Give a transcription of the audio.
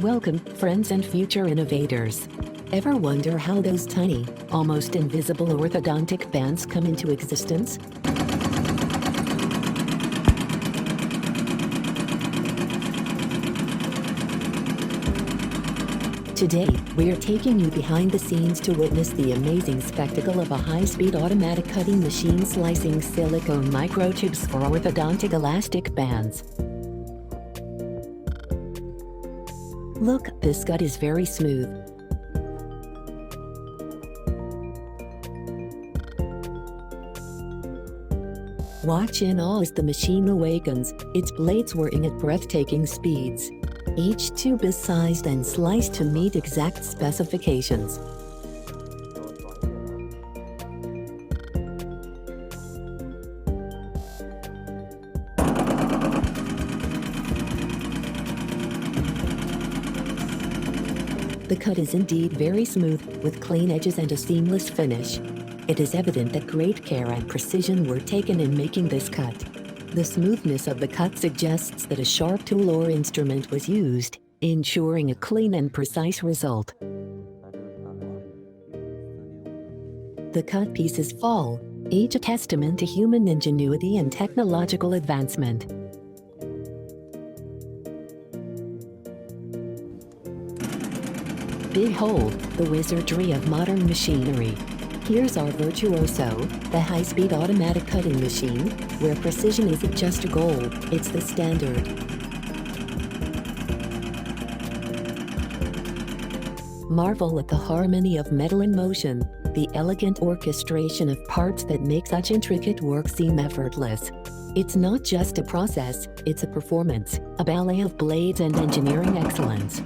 Welcome, friends and future innovators. Ever wonder how those tiny, almost invisible orthodontic bands come into existence? Today, we are taking you behind the scenes to witness the amazing spectacle of a high-speed automatic cutting machine slicing silicone microtubes for orthodontic elastic bands. Look, this cut is very smooth. Watch in awe as the machine awakens, its blades whirring at breathtaking speeds. Each tube is sized and sliced to meet exact specifications. The cut is indeed very smooth, with clean edges and a seamless finish. It is evident that great care and precision were taken in making this cut. The smoothness of the cut suggests that a sharp tool or instrument was used, ensuring a clean and precise result. The cut pieces fall, each a testament to human ingenuity and technological advancement. Behold, the wizardry of modern machinery. Here's our virtuoso, the high-speed automatic cutting machine, where precision isn't just a goal, it's the standard. Marvel at the harmony of metal in motion, the elegant orchestration of parts that make such intricate work seem effortless. It's not just a process, it's a performance, a ballet of blades and engineering excellence.